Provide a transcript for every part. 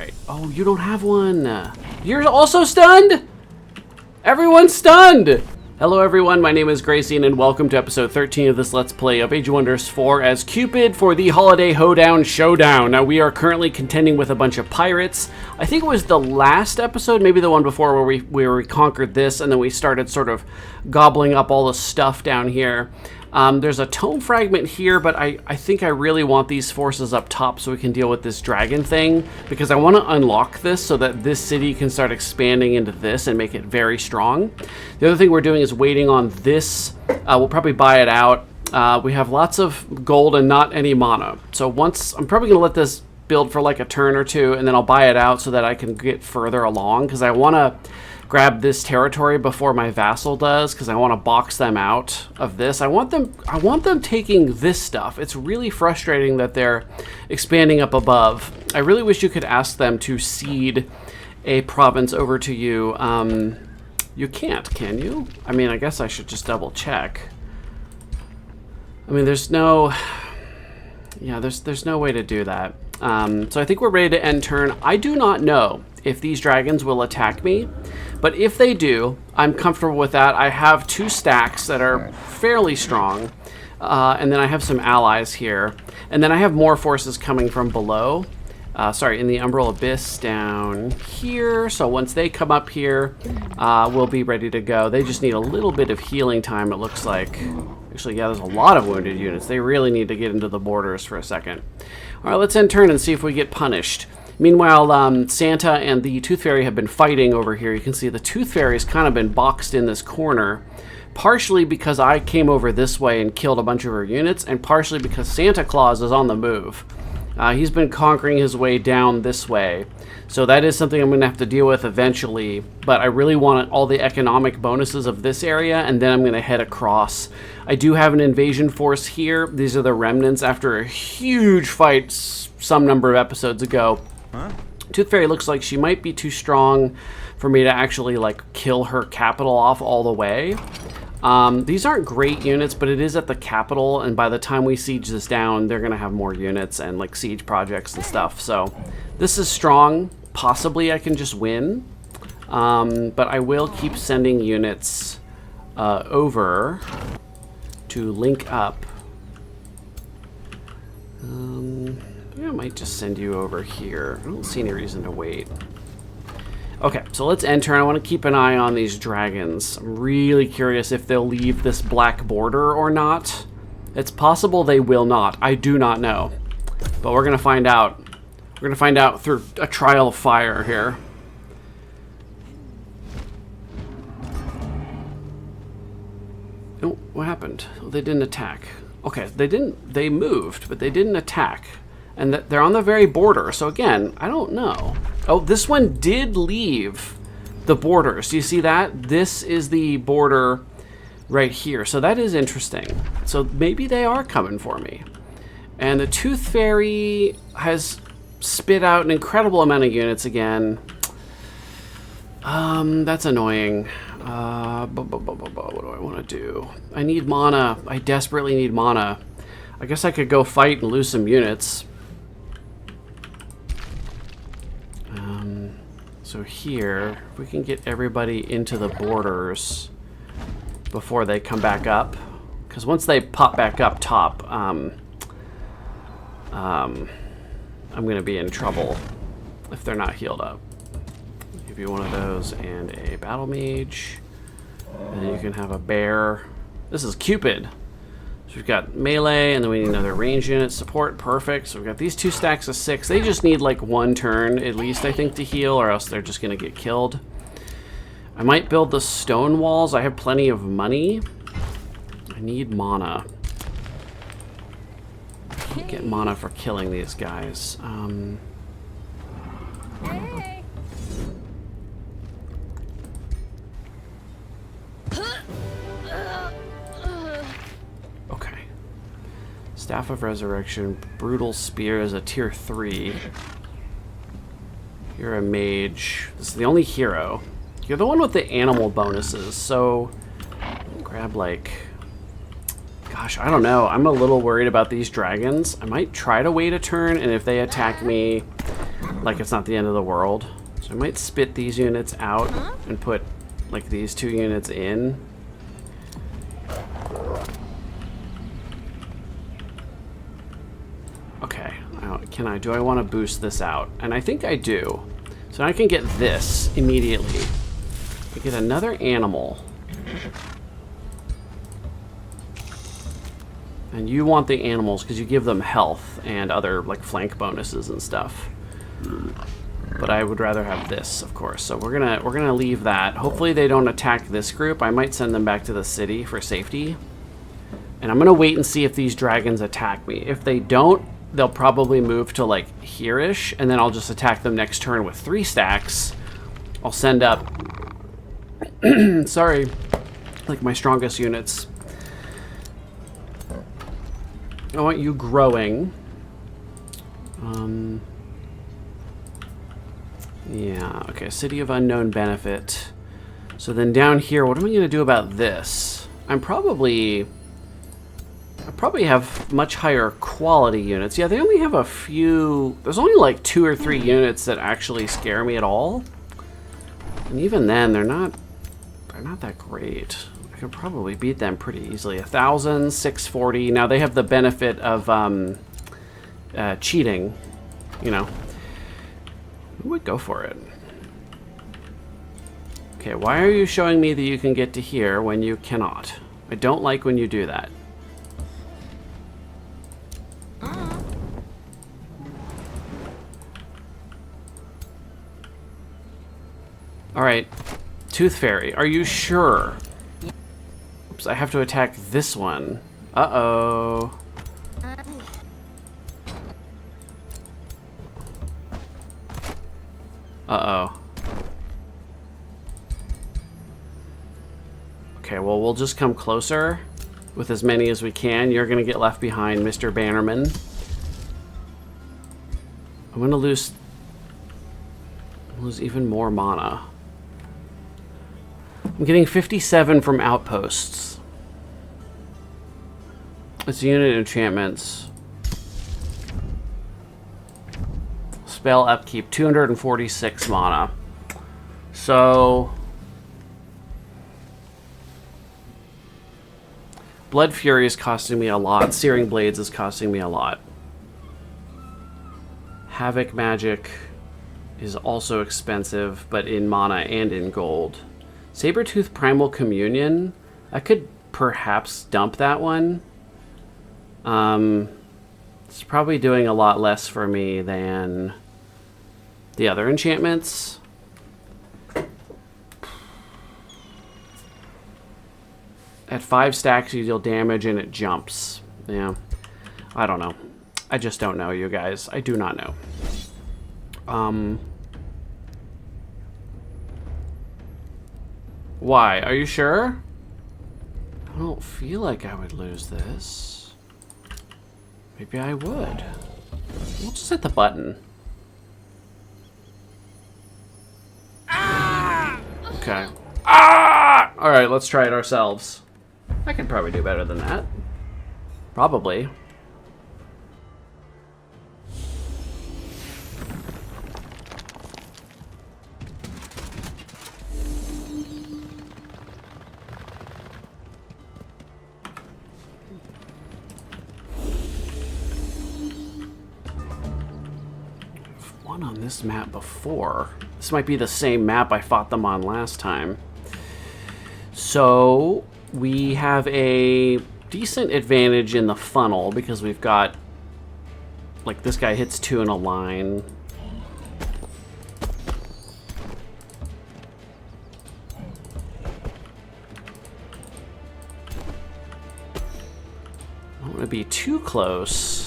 Alright. Oh, you don't have one. You're also stunned? Everyone's stunned! Hello everyone, my name is Grayson and welcome to episode 13 of this Let's Play of Age of Wonders 4 as Cupid for the holiday Hoedown Showdown. Now we are currently contending with a bunch of pirates. I think it was the last episode, maybe the one before, where we conquered this and then we started sort of gobbling up all the stuff down here. There's a tome fragment here, but I think I really want these forces up top so we can deal with this dragon thing, because I want to unlock this so that this city can start expanding into this and make it very strong. The other thing we're doing is waiting on this. We'll probably buy it out. We have lots of gold and not any mana. So I'm probably going to let this build for like a turn or two, and then I'll buy it out so that I can get further along, because I want to grab this territory before my vassal does, because I want to box them out of this. I want them taking this stuff. It's really frustrating that they're expanding up above. I really wish you could ask them to cede a province over to you. You can't, can you? I mean, I guess I should just double check. I mean, there's no way to do that. So I think we're ready to end turn. I do not know if these dragons will attack me, but if they do, I'm comfortable with that. I have 2 stacks that are fairly strong, and then I have some allies here, and then I have more forces coming from below. In the Umbral Abyss down here. So once they come up here, we'll be ready to go. They just need a little bit of healing time, it looks like. Actually, yeah, there's a lot of wounded units. They really need to get into the borders for a second. All right, let's end turn and see if we get punished. Meanwhile, Santa and the Tooth Fairy have been fighting over here. You can see the Tooth Fairy's kind of been boxed in this corner, partially because I came over this way and killed a bunch of her units, and partially because Santa Claus is on the move. He's been conquering his way down this way, so that is something I'm going to have to deal with eventually, but I really want all the economic bonuses of this area, and then I'm going to head across. I do have an invasion force here. These are the remnants after a huge fight some number of episodes ago. Huh? Tooth Fairy looks like she might be too strong for me to actually like kill her capital off all the way. These aren't great units, but it is at the capital, and by the time we siege this down, they're going to have more units and like siege projects and stuff. So this is strong. Possibly I can just win, but I will keep sending units over to link up. I might just send you over here. I don't see any reason to wait. Okay, so let's end turn. I want to keep an eye on these dragons. I'm really curious if they'll leave this black border or not. It's possible they will not. I do not know. But we're going to find out. We're going to find out through a trial of fire here. Oh, what happened? Oh, they didn't attack. Okay, they moved, but they didn't attack. And they're on the very border, so again, I don't know. Oh, this one did leave the borders. Do you see that? This is the border right here, so that is interesting. So maybe they are coming for me. And the Tooth Fairy has spit out an incredible amount of units again. That's annoying. What do I want to do? I need mana. I desperately need mana. I guess I could go fight and lose some units. So here, if we can get everybody into the borders before they come back up, because once they pop back up top, I'm going to be in trouble if they're not healed up. I'll give you one of those and a battle mage, and then you can have a bear. This is Cupid. So we've got melee, and then we need another range unit support. Perfect. So we've got these 2 stacks of 6. They just need like 1 turn at least, I think, to heal, or else they're just going to get killed. I might build the stone walls. I have plenty of money. I need mana. I can't get mana for killing these guys. Hey. Okay. Staff of Resurrection, Brutal Spear is a tier 3. You're a mage. This is the only hero. You're the one with the animal bonuses, so grab like... Gosh, I don't know. I'm a little worried about these dragons. I might try to wait a turn, and if they attack me, like it's not the end of the world. So I might spit these units out and put like these 2 units in. Okay, do I want to boost this out? And I think I do. So I can get this immediately. I get another animal. And you want the animals because you give them health and other like flank bonuses and stuff. But I would rather have this, of course. So we're gonna leave that. Hopefully they don't attack this group. I might send them back to the city for safety. And I'm gonna wait and see if these dragons attack me. If they don't, they'll probably move to like here-ish, and then I'll just attack them next turn with 3 stacks. I'll send up sorry, like my strongest units. I want you growing. Yeah, okay, City of Unknown Benefit. So then down here, what am I going to do about this? I probably have much higher quality units. Yeah, they only have a few... There's only like 2 or 3 units that actually scare me at all. And even then, they're not that great. I could probably beat them pretty easily. 1,000, 640. Now they have the benefit of cheating, you know. Who would go for it? Okay, why are you showing me that you can get to here when you cannot? I don't like when you do that. Alright, Tooth Fairy, are you sure? Oops, I have to attack this one. Uh-oh. Uh-oh. Okay, well, we'll just come closer with as many as we can. You're gonna get left behind, Mr. Bannerman. I'm gonna lose even more mana. I'm getting 57 from outposts. It's unit enchantments. Spell upkeep, 246 mana. So... Blood Fury is costing me a lot. Searing Blades is costing me a lot. Havoc Magic is also expensive, but in mana and in gold. Sabertooth Primal Communion, I could perhaps dump that one. It's probably doing a lot less for me than the other enchantments. At 5 stacks, you deal damage and it jumps. Yeah, I don't know. I just don't know, you guys. I do not know. Why? Are you sure? I don't feel like I would lose this. Maybe I would. We'll just hit the button. Okay. Ah! Alright, let's try it ourselves. I can probably do better than that. Probably. One on this map before. This might be the same map I fought them on last time. So we have a decent advantage in the funnel because we've got, like, this guy hits 2 in a line. I don't want to be too close.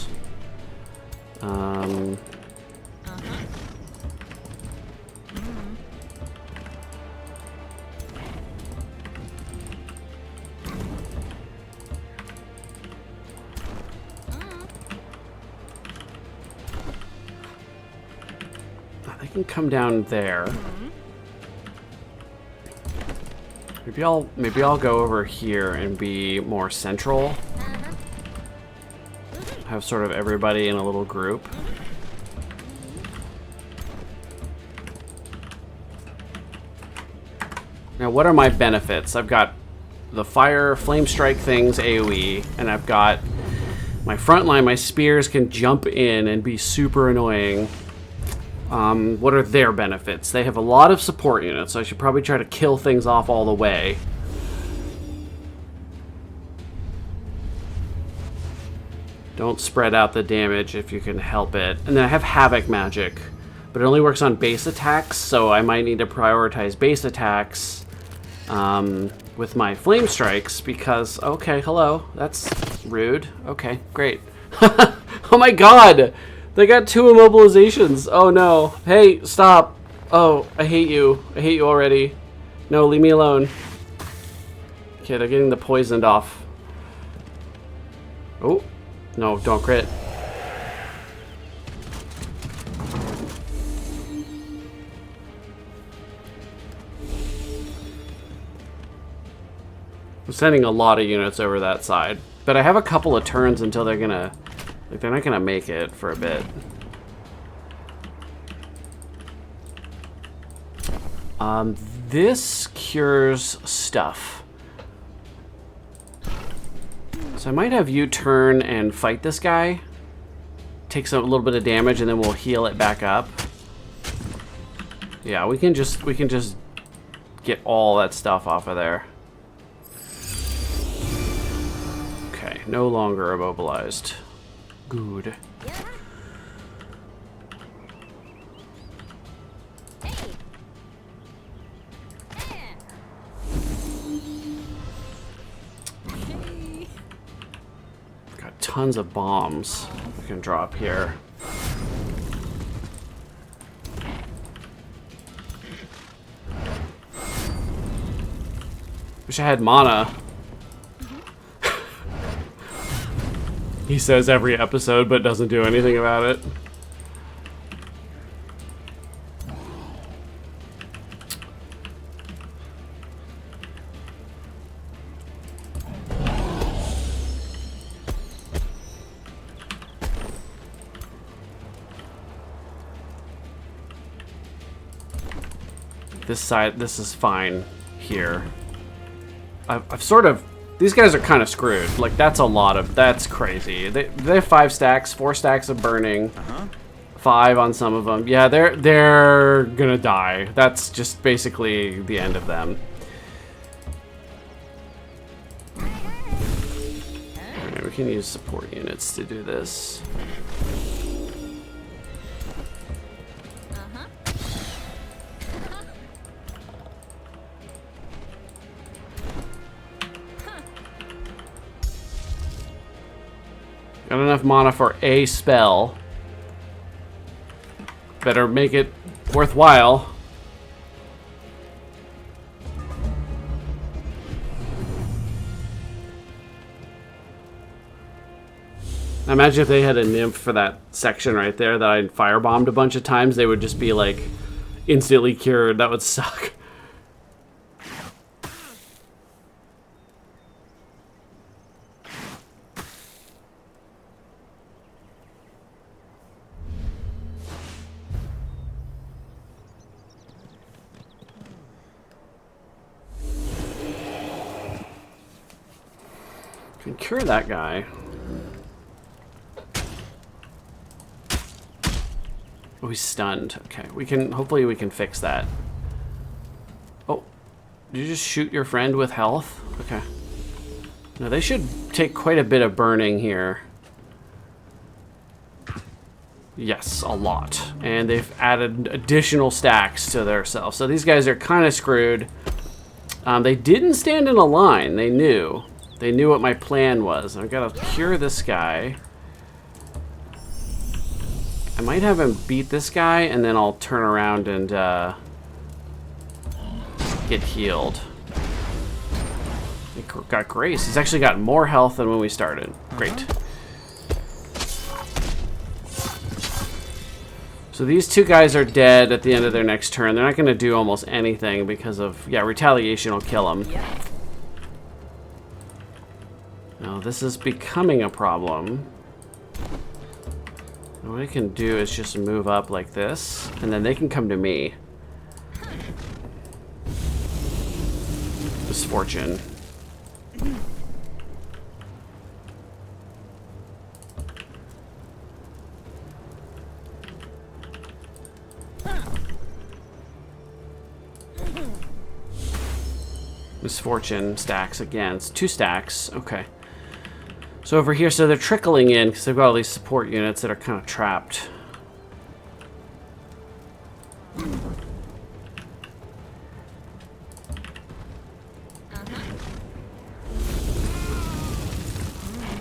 They can come down there. Maybe I'll go over here and be more central. Have sort of everybody in a little group. Now, what are my benefits? I've got the fire, flame strike things, AoE, and I've got my front line. My spears can jump in and be super annoying. What are their benefits? They have a lot of support units, so I should probably try to kill things off all the way. Don't spread out the damage if you can help it. And then I have Havoc magic, but it only works on base attacks, so I might need to prioritize base attacks with my flame strikes because, okay, hello, that's rude. Okay, great. Oh my god! They got 2 immobilizations. Oh no. Hey, stop. Oh, I hate you. I hate you already. No, leave me alone. Okay, they're getting the poisoned off. Oh. No, don't crit. I'm sending a lot of units over that side. But I have a couple of turns until they're gonna... Like, they're not gonna make it for a bit. This cures stuff. So I might have you turn and fight this guy. Takes a little bit of damage and then we'll heal it back up. Yeah, we can just get all that stuff off of there. Okay, no longer immobilized. Good. Got tons of bombs we can drop here. Wish I had mana. He says every episode, but doesn't do anything about it. This side, this is fine here. I've sort of... These guys are kind of screwed. Like, that's a lot of... That's crazy. They have 5 stacks, 4 stacks of burning. 5 on some of them. Yeah, they're gonna die. That's just basically the end of them. Alright, we can use support units to do this. Got enough mana for a spell. Better make it worthwhile. Imagine if they had a nymph for that section right there that I firebombed a bunch of times, they would just be like instantly cured. That would suck. Can cure that guy. Oh, he's stunned. Okay, hopefully we can fix that. Oh, did you just shoot your friend with health? Okay. No, they should take quite a bit of burning here. Yes, a lot. And they've added additional stacks to their self. So these guys are kind of screwed. They didn't stand in a line. They knew. They knew what my plan was. I've got to cure this guy. I might have him beat this guy, and then I'll turn around and get healed. He got Grace. He's actually got more health than when we started. Great. So these 2 guys are dead at the end of their next turn. They're not going to do almost anything because of... Yeah, retaliation will kill them. Yeah. Now, this is becoming a problem. What I can do is just move up like this, and then they can come to me. Misfortune. Misfortune stacks again. It's 2 stacks. Okay. So over here, so they're trickling in because they've got all these support units that are kind of trapped.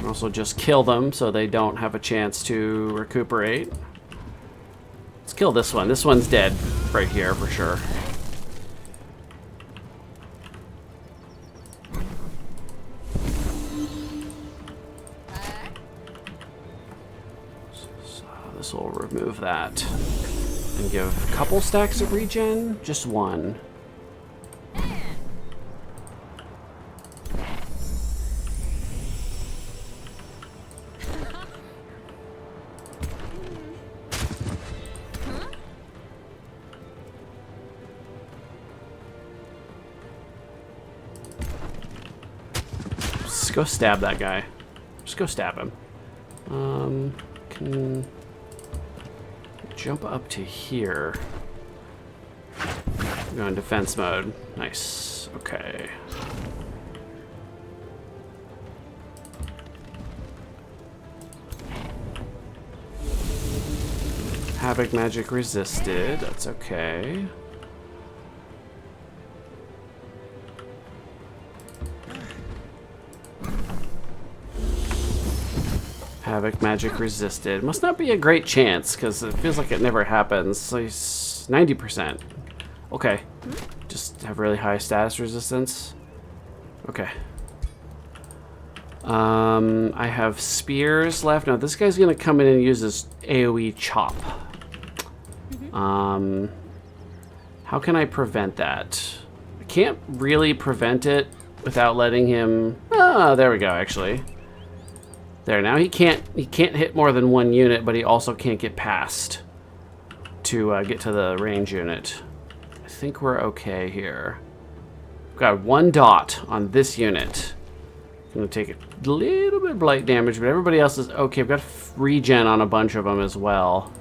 Also just kill them so they don't have a chance to recuperate. Let's kill this one. This one's dead right here for sure. This will remove that and give a couple stacks of regen, just 1. Just go stab that guy. Just go stab him. Can jump up to here. Go in defense mode. Nice. Okay. Havoc magic resisted. That's okay. Havoc magic resisted. Must not be a great chance because it feels like it never happens. So 90%. Okay. Just have really high status resistance. Okay. I have spears left. Now this guy's gonna come in and use his AoE chop. How can I prevent that? I can't really prevent it without letting him. Oh, there we go. Actually. There, now he can't hit more than 1 unit, but he also can't get past to get to the range unit. I think we're okay here. We've got 1 dot on this unit. I'm gonna take a little bit of blight damage, but everybody else is okay. We've got regen on a bunch of them as well.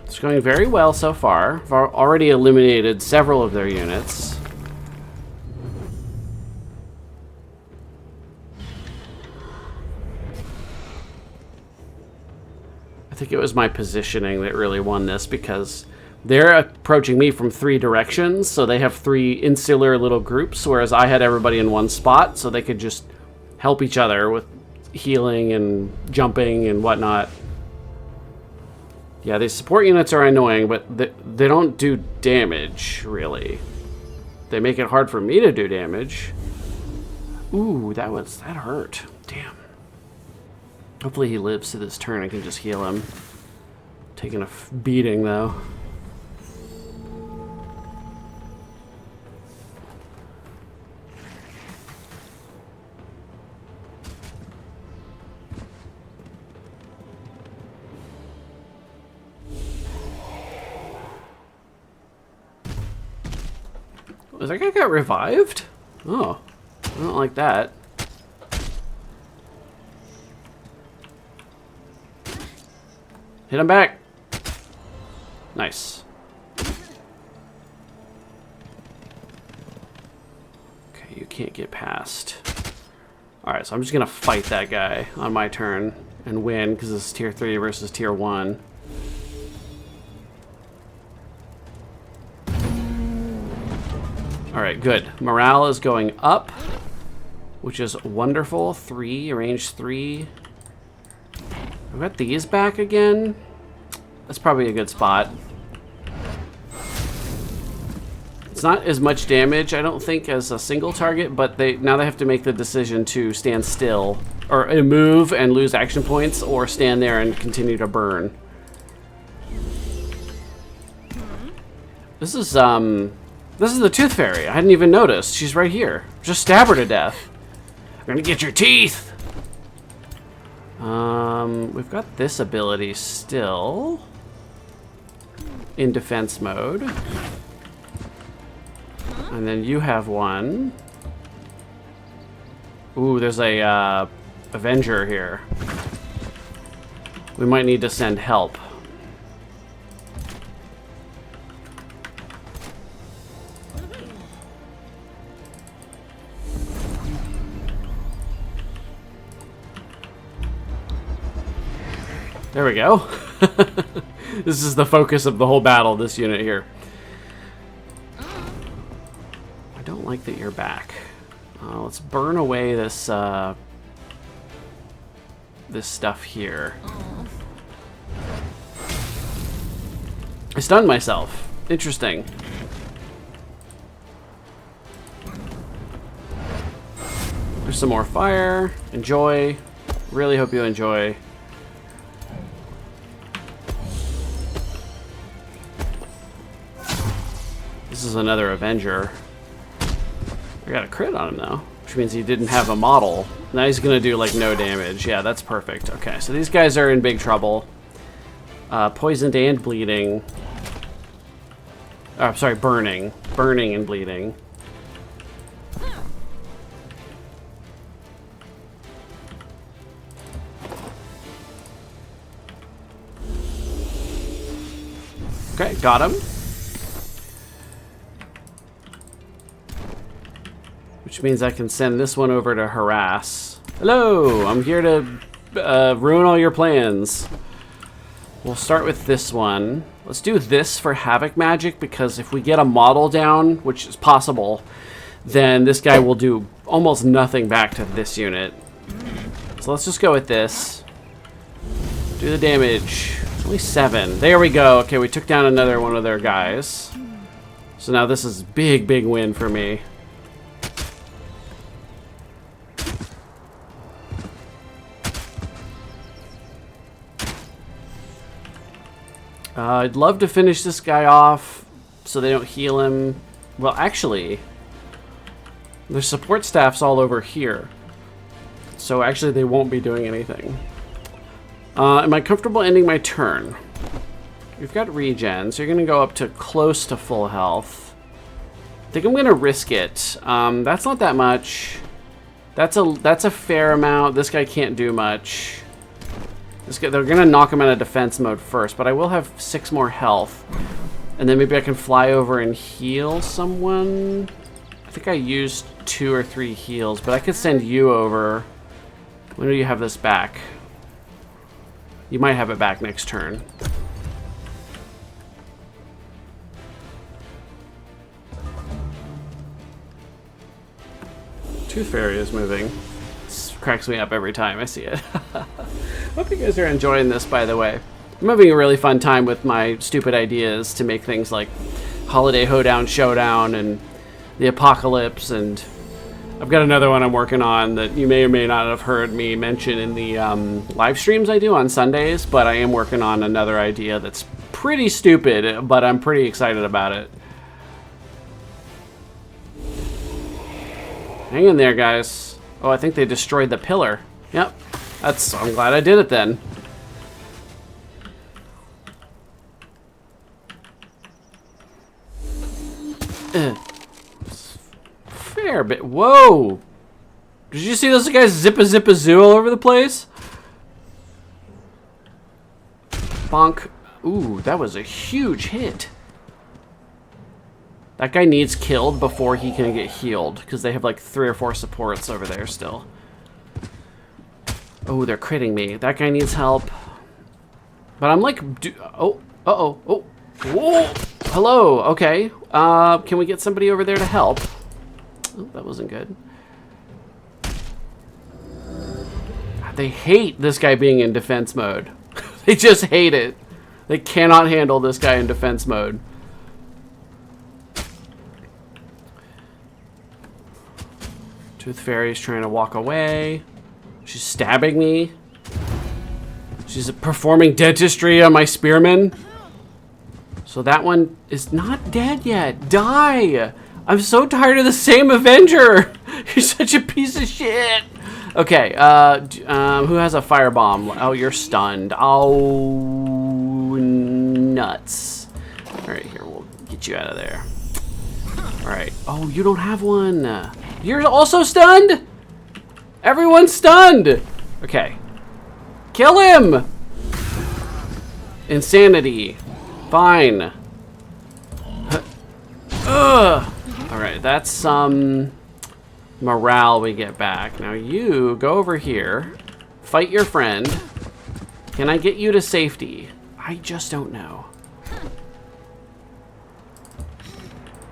It's going very well so far. I've already eliminated several of their units. I think it was my positioning that really won this because they're approaching me from 3 directions, so they have 3 insular little groups, whereas I had everybody in 1 spot, so they could just help each other with healing and jumping and whatnot. Yeah, these support units are annoying, but they don't do damage, really. They make it hard for me to do damage. Ooh, that hurt. Damn. Hopefully he lives to this turn. I can just heal him. Taking a beating, though. Was that guy got revived? Oh, I don't like that. Hit him back. Nice. Okay, you can't get past. Alright, so I'm just gonna fight that guy on my turn and win because this is tier 3 versus tier 1. Alright, good. Morale is going up, which is wonderful. 3, range 3. I've got these back again. That's probably a good spot. It's not as much damage, I don't think, as a single target, but now they have to make the decision to stand still, or move and lose action points, or stand there and continue to burn. This is the Tooth Fairy. I hadn't even noticed. She's right here. Just stab her to death. I'm gonna get your teeth. We've got this ability still in defense mode. And then you have one. Ooh, there's a Avenger here. We might need to send help. There we go. This is the focus of the whole battle, this unit here. I don't like that you're back. Let's burn away this this stuff here. I stunned myself. Interesting. There's some more fire. Enjoy. Really hope you enjoy. This is another Avenger. I got a crit on him though, which means he didn't have a model. Now he's gonna do like no damage. Yeah, that's perfect. Okay, so these guys are in big trouble. Poisoned and bleeding. Oh, I'm sorry, burning. Burning and bleeding. Okay, got him. Which means I can send this one over to harass. Hello, I'm here to ruin all your plans. We'll start with this one. Let's do this for Havoc Magic, because if we get a model down, which is possible, then this guy will do almost nothing back to this unit. So let's just go with this. Do the damage. It's only 7. There we go. Okay, we took down another one of their guys. So now this is big, big win for me. I'd love to finish this guy off so they don't heal him. Well, actually, there's support staffs all over here. So actually they won't be doing anything. Am I comfortable ending my turn? We've got regen, so you're going to go up to close to full health. I think I'm going to risk it. That's not that much. That's a fair amount. This guy can't do much. This guy, they're going to knock him out of defense mode first, but I will have 6 more health. And then maybe I can fly over and heal someone. I think I used 2 or 3 heals, but I could send you over. When do you have this back? You might have it back next turn. Tooth Fairy is moving. This cracks me up every time I see it. Hope you guys are enjoying this, by the way. I'm having a really fun time with my stupid ideas to make things like Holiday Hoedown Showdown and the Apocalypse, and I've got another one I'm working on that you may or may not have heard me mention in the live streams I do on Sundays, but I am working on another idea that's pretty stupid, but I'm pretty excited about it. Hang in there, guys. Oh, I think they destroyed the pillar. Yep. I'm glad I did it then. Fair bit. Whoa! Did you see those guys zip-a-zip-a-zoo all over the place? Bonk. Ooh, that was a huge hit. That guy needs killed before he can get healed, because they have like 3 or 4 supports over there still. Oh, they're critting me. That guy needs help. But I'm like, oh, uh-oh, oh, whoa, hello, okay. Can we get somebody over there to help? Oh, that wasn't good. They hate this guy being in defense mode. They just hate it. They cannot handle this guy in defense mode. Tooth Fairy's trying to walk away. She's stabbing me. She's performing dentistry on my spearman. So that one is not dead yet. Die! I'm so tired of the same Avenger. You're such a piece of shit. Okay, who has a firebomb? Oh, you're stunned. Oh, nuts. All right, here, we'll get you out of there. Alright. Oh, you don't have one. You're also stunned? Everyone's stunned! Okay. Kill him! Insanity. Fine. Ugh. Alright, that's some morale we get back. Now you go over here. Fight your friend. Can I get you to safety? I just don't know.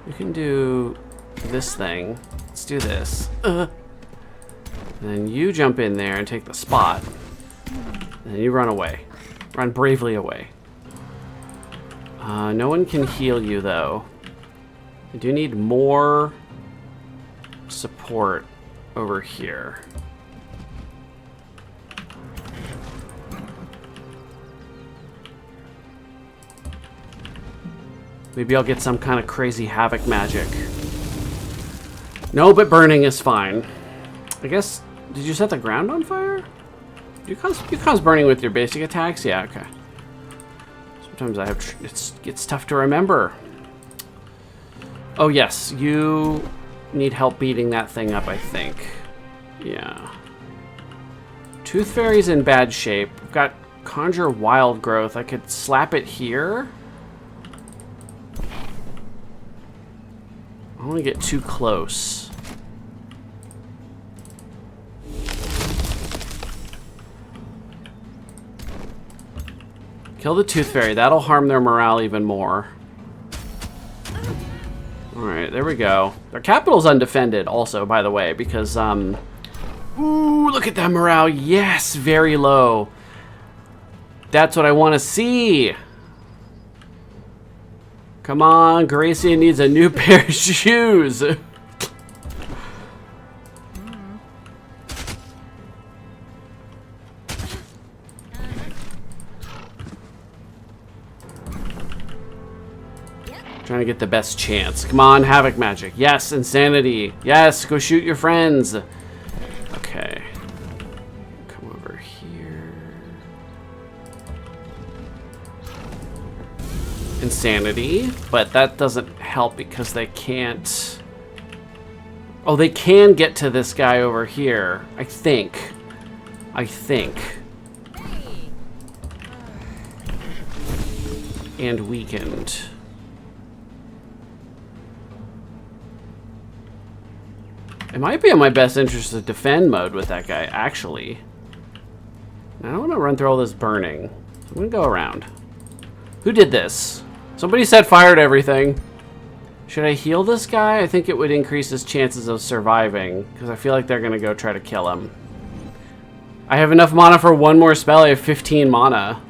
You can do this thing. Let's do this. And then you jump in there and take the spot. And then you run away. Run bravely away. No one can heal you, though. I do need more support over here. Maybe I'll get some kind of crazy havoc magic. No, but burning is fine. I guess, did you set the ground on fire? You cause burning with your basic attacks? Yeah, okay. Sometimes I have, it's tough to remember. Oh yes, you need help beating that thing up, I think. Yeah. Tooth Fairy's in bad shape. We've got Conjure Wild Growth. I could slap it here. I don't want to get too close. Kill the Tooth Fairy. That'll harm their morale even more. Alright, there we go. Their capital's undefended also, by the way, because, ooh, look at that morale. Yes, very low. That's what I want to see. Come on, Gracie needs a new pair of shoes. Trying to get the best chance. Come on, Havoc Magic. Yes, Insanity. Yes, go shoot your friends. Okay. Come over here. Insanity. But that doesn't help because they can't... Oh, they can get to this guy over here. I think. And weakened. It might be in my best interest to defend mode with that guy, actually. I don't want to run through all this burning. I'm going to go around. Who did this? Somebody set fire to everything. Should I heal this guy? I think it would increase his chances of surviving, because I feel like they're going to go try to kill him. I have enough mana for one more spell. I have 15 mana.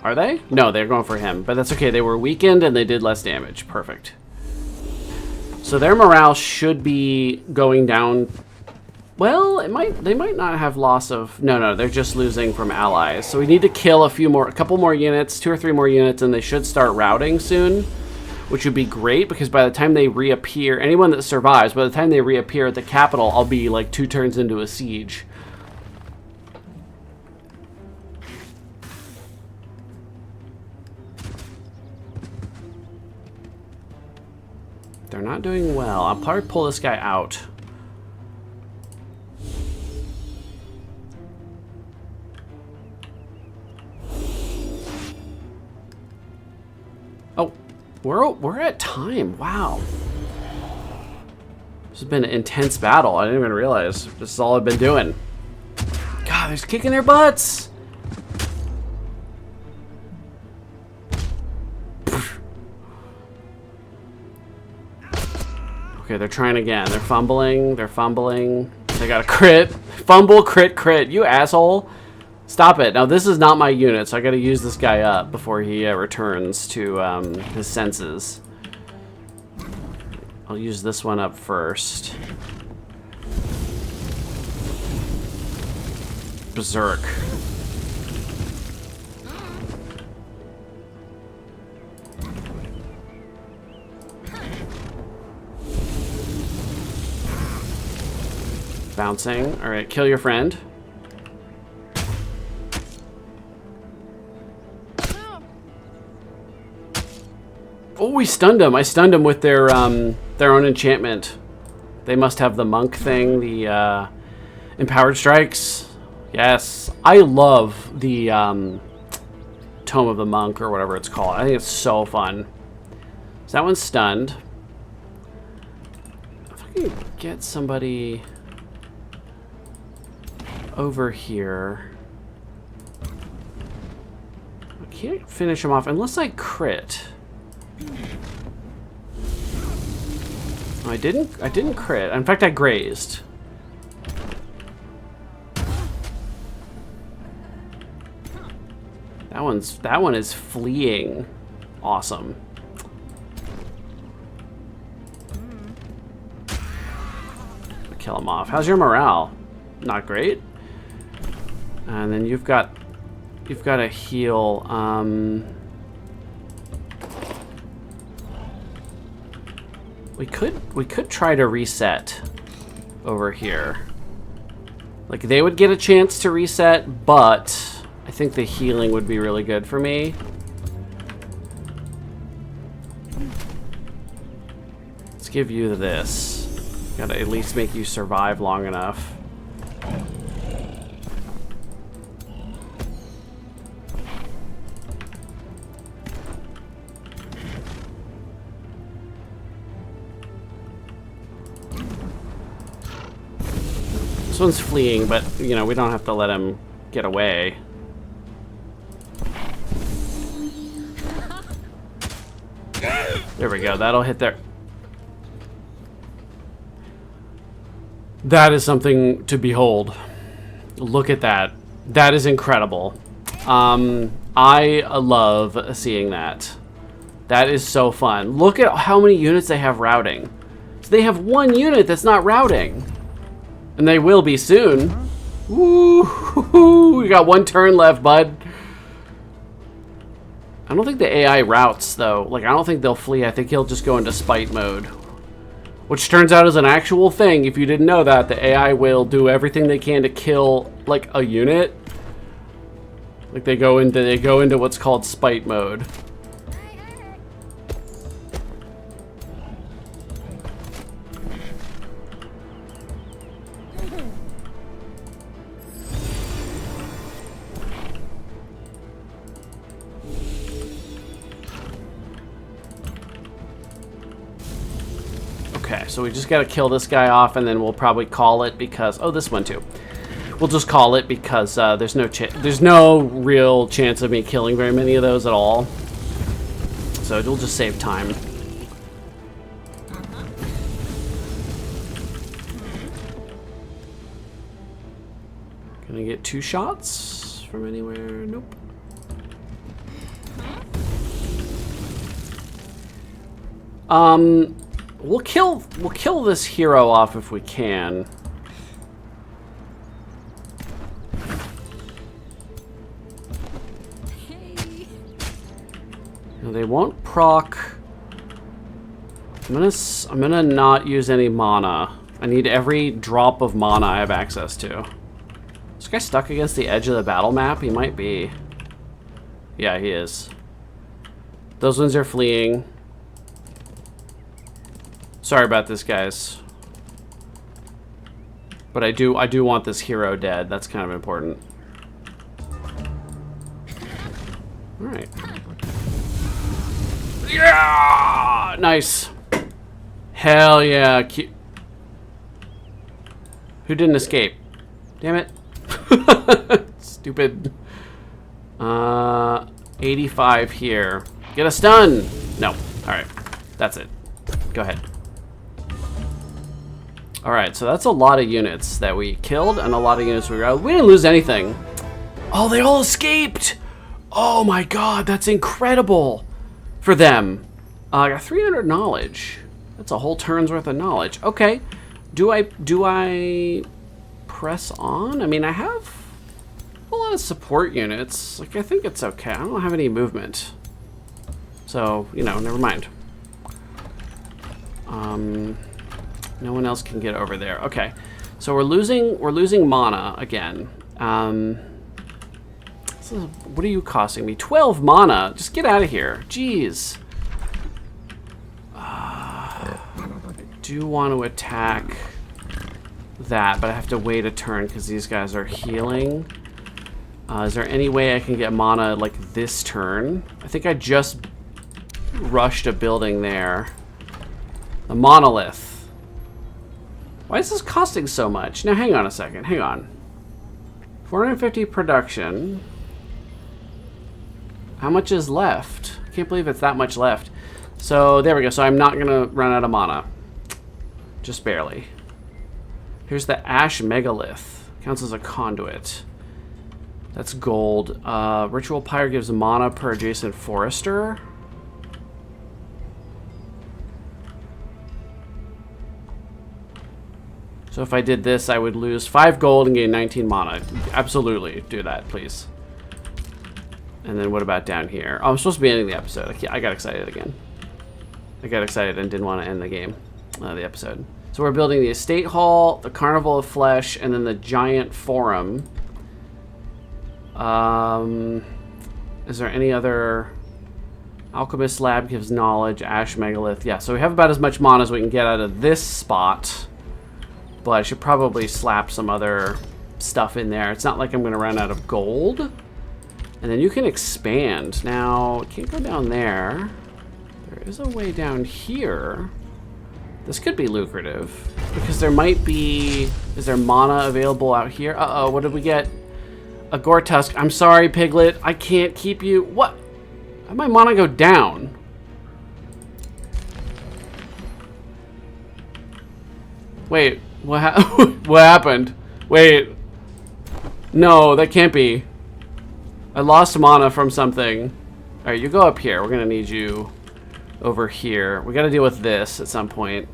Are they? No, they're going for him. But that's okay. They were weakened and they did less damage. Perfect. So their morale should be going down. Well, they might not have loss of... No, they're just losing from allies. So we need to kill a couple more units, 2 or 3 more units, and they should start routing soon, which would be great because by the time they reappear, anyone that survives, by the time they reappear at the capital, I'll be like 2 turns into a siege. They're not doing well. I'll probably pull this guy out. Oh, we're at time. Wow. This has been an intense battle. I didn't even realize this is all I've been doing. God, they're kicking their butts. Okay, they're trying again. They're fumbling. They're fumbling. They got a crit. Fumble, crit. You asshole. Stop it. Now, this is not my unit, so I got to use this guy up before he returns to his senses. I'll use this one up first. Berserk. Bouncing. Alright, kill your friend. Oh, we stunned them. I stunned them with their own enchantment. They must have the monk thing, the empowered strikes. Yes, I love the Tome of the Monk or whatever it's called. I think it's so fun. So that one's stunned. If I can get somebody over here. I can't finish him off unless I crit. Oh, I didn't crit. In fact, I grazed. That one is fleeing. Awesome. Kill him off. How's your morale? Not great. And then you've got to heal. We could try to reset over here. Like they would get a chance to reset, but I think the healing would be really good for me. Let's give you this. Gotta at least make you survive long enough. This one's fleeing, but, you know, we don't have to let him get away. There we go. That'll hit there. That is something to behold. Look at that. That is incredible. I love seeing that. That is so fun. Look at how many units they have routing. So they have one unit that's not routing. And they will be soon. Woo! We got one turn left, bud. I don't think the AI routes, though. Like, I don't think they'll flee. I think he'll just go into spite mode. Which turns out is an actual thing. If you didn't know that, the AI will do everything they can to kill, like, a unit. Like, they go into what's called spite mode. Okay, so we just gotta kill this guy off, and then we'll probably call it because... Oh, this one too. We'll just call it because there's no real chance of me killing very many of those at all. So it'll just save time. Can I get 2 shots from anywhere? Nope. We'll kill this hero off if we can. Now, they won't proc. I'm gonna not use any mana. I need every drop of mana I have access to. Is this guy stuck against the edge of the battle map? He might be. Yeah, he is. Those ones are fleeing. Sorry about this, guys. But I do want this hero dead. That's kind of important. All right. Yeah! Nice. Hell yeah. Who didn't escape? Damn it. Stupid. 85 here. Get a stun. No. All right. That's it. Go ahead. Alright, so that's a lot of units that we killed and a lot of units we routed. We didn't lose anything. Oh, they all escaped! Oh my god, that's incredible for them. I got 300 knowledge. That's a whole turn's worth of knowledge. Okay, do I press on? I mean, I have a lot of support units. Like, I think it's okay. I don't have any movement. So, you know, never mind. No one else can get over there. Okay, so we're losing mana again. What are you costing me? 12 mana. Just get out of here. Jeez. do want to attack that, but I have to wait a turn because these guys are healing. Is there any way I can get mana like this turn? I think I just rushed a building there. The monolith. Why is this costing so much? Now hang on a second, hang on. 450 production. How much is left? I can't believe it's that much left. So there we go, so I'm not gonna run out of mana. Just barely. Here's the Ash Megalith. Counts as a conduit. That's gold. Ritual Pyre gives mana per adjacent forester. So if I did this, I would lose 5 gold and gain 19 mana. Absolutely, do that, please. And then what about down here? Oh, I'm supposed to be ending the episode. I got excited again. I got excited and didn't want to end the game, the episode. So we're building the Estate Hall, the Carnival of Flesh, and then the Giant Forum. Is there any other... Alchemist Lab gives knowledge, Ash Megalith. Yeah, so we have about as much mana as we can get out of this spot. But I should probably slap some other stuff in there. It's not like I'm going to run out of gold. And then you can expand. Now, it can't go down there. There is a way down here. This could be lucrative. Because there might be... Is there mana available out here? Uh-oh, what did we get? A Gore Tusk. I'm sorry, Piglet. I can't keep you. What? How'd my mana go down? Wait, what happened? Wait. No, that can't be. I lost mana from something. Alright, you go up here. We're gonna need you over here. We gotta deal with this at some point.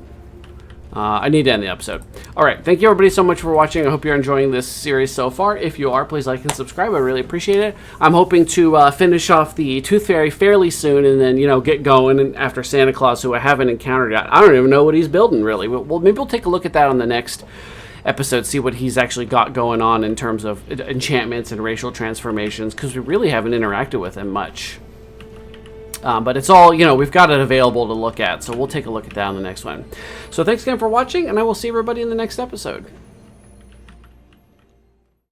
I need to end the episode. Alright, thank you everybody so much for watching. I hope you're enjoying this series so far. If you are, please like and subscribe. I really appreciate it. I'm hoping to finish off the Tooth Fairy fairly soon and then, you know, get going and after Santa Claus, who I haven't encountered yet. I don't even know what he's building, really. Well, maybe we'll take a look at that on the next episode, see what he's actually got going on in terms of enchantments and racial transformations, because we really haven't interacted with him much. But it's all, you know, we've got it available to look at, so we'll take a look at that on the next one. So thanks again for watching, and I will see everybody in the next episode.